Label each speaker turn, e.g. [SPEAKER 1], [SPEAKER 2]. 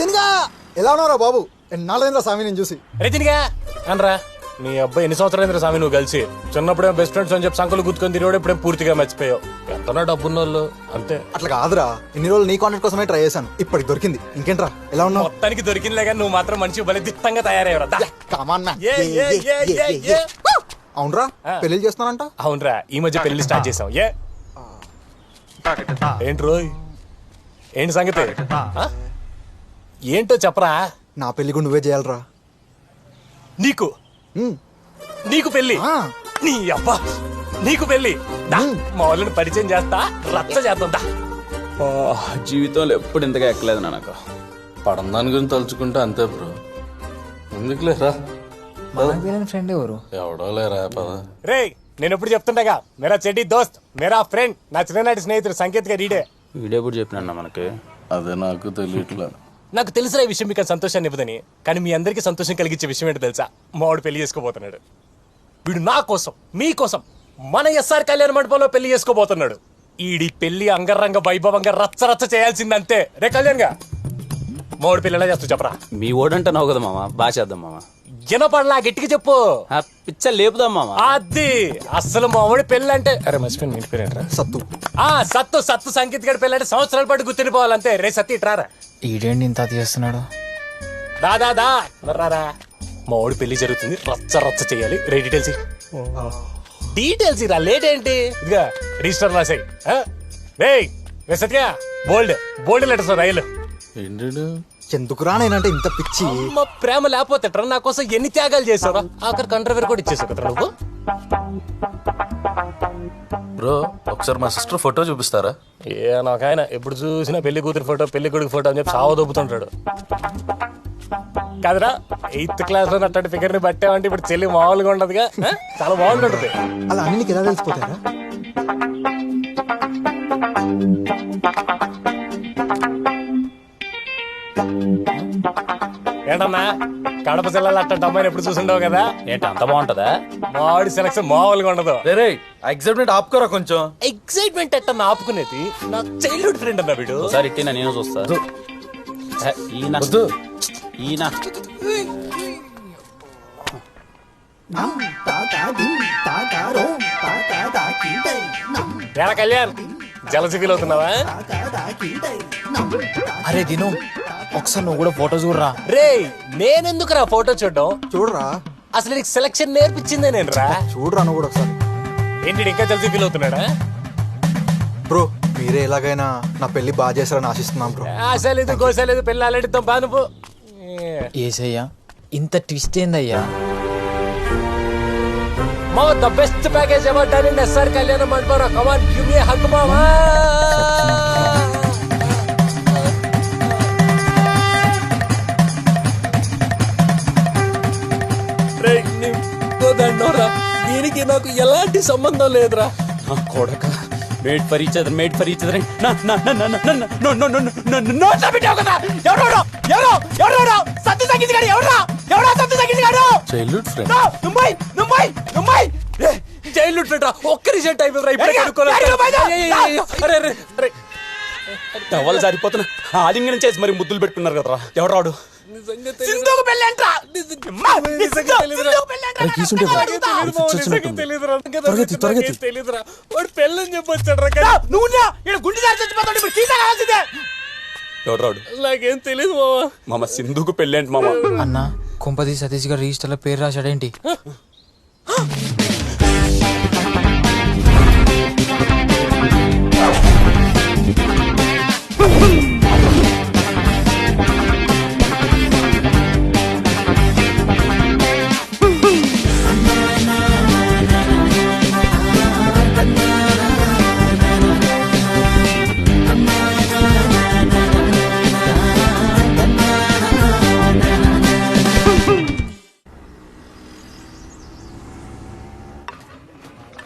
[SPEAKER 1] తినిగా ఎలా ఉన్నావురా బాబు? ఎన్నాళ్ళైందా స్వామి నేను చూసి.
[SPEAKER 2] తినిగా అనరా నీ అబ్బాయి ఎన్ని సంవత్సరాలు స్వామి నువ్వు కలిసి చిన్నప్పుడే బెస్ట్ ఫ్రెండ్స్ అని చెప్పి సంకలు గుర్తుకొని తిరిగి ఇప్పుడే పూర్తిగా మర్చిపోయావు. ఎంతనా డబ్బున్న వాళ్ళు అంతే.
[SPEAKER 1] అట్లా కాదురా, ఇన్ని రోజులు నీ కాంటాక్ట్ కోసమే ట్రై చేశాను, ఇప్పటికి దొరికింది. ఇంకేంట్రా ఎలా ఉన్నావు?
[SPEAKER 2] మొత్తానికి దొరికిందిలే కానీ నువ్వు మాత్రం మంచి భలే దిట్టంగా తయారయ్యవరా.
[SPEAKER 1] అవునరా పెళ్లి చేస్తున్నానంట.
[SPEAKER 2] అవునరా ఈ మధ్య పెళ్లి స్టార్ట్ చేసాం. ఏంటి రోయ్ ఏంటి సంగతి? ఏంటో చెప్పరా.
[SPEAKER 1] నా పెళ్లి కూడా నువ్వే చేయాలరా.
[SPEAKER 2] నీకు నీకు పెళ్లి? నీ అబ్బా నీకు పెళ్లి? మా వాళ్ళని పరిచయం చేస్తా, రచ్చ చేద్దాం.
[SPEAKER 3] జీవితంలో ఎప్పుడు ఇంతగా ఎక్కలేదు నాకు.
[SPEAKER 4] పడందాని గురించి తలుచుకుంటే అంతే బ్రో. ఎందుకు లేరా
[SPEAKER 5] ఫ్రెండ్ ఎవరు?
[SPEAKER 4] ఎవడో లేరా పద.
[SPEAKER 2] రే నేను ఎప్పుడు చెప్తుండగా మేరా చెడ్డి దోస్త్ మేరా ఫ్రెండ్ నా చిన్ననాటి స్నేహితుడు సంకేత్ గా రీడే.
[SPEAKER 3] వీడెప్పుడు చెప్పినా మనకి?
[SPEAKER 4] అదే నాకు తెలియట్లా.
[SPEAKER 2] నాకు తెలిసిన ఈ విషయం మీకు సంతోషాన్ని ఇవ్వదని, కానీ మీ అందరికీ సంతోషం కలిగించే విషయం ఏంటో తెలుసా? మావాడు పెళ్లి చేసుకోబోతున్నాడు. వీడు నా కోసం మీకోసం మన ఎస్ఆర్ కళ్యాణ మండపంలో పెళ్లి చేసుకోబోతున్నాడు. ఈడి పెళ్లి అంగరంగ వైభవంగా రచ్చ రచ్చ చేయాల్సిందంతే. రే కళ్యాణ్ గా మావాడు పెళ్లి ఎలా చేస్తూ చెప్పరా.
[SPEAKER 3] మీ ఓడంటే నవ్వు కదా మామ, బాగా చేద్దాం మామ.
[SPEAKER 2] వినపడలా గట్టిగా చెప్పు.
[SPEAKER 3] పిచ్చ లేపుదాం మామ.
[SPEAKER 2] అది అసలు మావాడి పెళ్లి అంటే అరే మర్చిపోయింది ఇంటి పేరేంట్రా?
[SPEAKER 1] సత్తు.
[SPEAKER 2] సత్తు సత్తు సంగీత్ గడి పెళ్లి అంటే సంవత్సరాల పాటు గుర్తుండిపోవాలంతే. రే సత్తి ఇట్రారా.
[SPEAKER 5] ఈడేంటి ఇంత చేస్తున్నాడు?
[SPEAKER 2] దాదా రారా. మా ఓడి పెళ్లి జరుగుతుంది, రచ్చ రచ్చ చేయాలి. రే డీటెయిల్స్ ఇరా, లేట్ ఏంటి? ఇదిగా రిజిస్టర్ రాసాయి. రే సత్య బోల్డ్ బోల్డ్ లెటర్స్ రైలు.
[SPEAKER 4] ఏంటి
[SPEAKER 1] ఎందుకురా నేనంటే ఇంత పిచ్చి?
[SPEAKER 2] మా ప్రేమ లేకపోతే నా కోసం ఎన్ని త్యాగాలు చేసావా? ఆఖరి కంట్రవేర్ కూడా ఇచ్చేసావు కదా నువ్వు.
[SPEAKER 4] బ్రో ఒకసారి మా సిస్టర్ ఫోటో చూపిస్తారా?
[SPEAKER 2] నాకు ఆయన ఎప్పుడు చూసినా పెళ్లి కూతురు ఫోటో పెళ్లి కొడుకు ఫోటో అని చెప్పి సావ దొబ్బుతుంటాడు కాదురా. 8th క్లాస్ లో అట్లాంటి ఫిగర్ ని పట్టామంటే ఇప్పుడు చెల్లి మామూలుగా ఉండదుగా, చాలా బాగుంటుంది.
[SPEAKER 1] అలా అన్ని నీకు ఎలా తెలిసిపోతారా?
[SPEAKER 2] ఏంటన్నా కడప జిల్లాలో అట్లాంటి అమ్మాయిని ఎప్పుడు చూసిండవు కదా?
[SPEAKER 3] ఏంటి అంత బాగుంటదా?
[SPEAKER 2] మావాడి సెలక్షన్ మామూలుగా ఉండదు.
[SPEAKER 4] రే ఎగ్జైట్మెంట్ ఆపుకోరా కొంచెం.
[SPEAKER 2] ఎక్సైట్మెంట్ ఎట్ట ఆపుకునేది? నా చైల్డ్హుడ్ ఫ్రెండ్ అన్న వీడు.
[SPEAKER 3] ఒకసారి ఇట్టినా నేను చూస్తా. ఈయన ఈయన
[SPEAKER 2] ఎలా కళ్యాణ్ జలసి ఫీల్ అవుతున్నావా?
[SPEAKER 5] అరే దిను ఒకసారి నువ్వు కూడా ఫోటో చూడరా.
[SPEAKER 2] రే నేనెందుకు రా ఫోటో చూడడం?
[SPEAKER 1] చూడరా
[SPEAKER 2] అసలు నీకు సెలక్షన్ నేర్పించిందే నేను రా.
[SPEAKER 1] చూడరా నువ్వు కూడా ఒకసారి.
[SPEAKER 2] ఏంటి ఇంకా జలసి ఫీల్ అవుతున్నాడా?
[SPEAKER 1] బ్రో మీరే ఎలాగైనా నా పెళ్లి బాగా చేశారని ఆశిస్తున్నాం బ్రో.
[SPEAKER 2] ఆశలేదు గోసలేదు పెళ్ళి ఆలడితో బానుపు.
[SPEAKER 5] ఏసయ్యా ఇంత ట్విస్ట్ ఏందయ్యా?
[SPEAKER 2] మా the best package ever done in SR Kalyana Mandapam. Come on give me hug మామా. రే నీతో దండోరా, దీనికి నాకు ఎలాంటి సంబంధం లేదురా.
[SPEAKER 3] నా కొడక made for each other, made for each other. Satya Sangeet garu ఎవరా? సత్య సంగీత్ గారు
[SPEAKER 4] చైల్డ్హుడ్ ఫ్రెండ్.
[SPEAKER 2] చైల్డ్హుడ్ ఫ్రెండ్ రా. ఒక్క రిజెక్ట్ అయిపోయింది రా.
[SPEAKER 3] టవల్ సరిపోతున్నా ఆలింగనం చేసి మరి ముద్దులు పెట్టుకున్నారు కదరా. ఎవరాడు?
[SPEAKER 2] పెళ్ళని చెప్పొచ్చాడు.
[SPEAKER 3] ఎవరాడు?
[SPEAKER 2] నాకేం తెలీదు మామా.
[SPEAKER 3] మామ సింధుకు పెళ్ళేంటి మామ?
[SPEAKER 5] అన్న కుంపతి సతీష్ గారు రిజిస్టర్ లో పేరు రాశాడేంటి?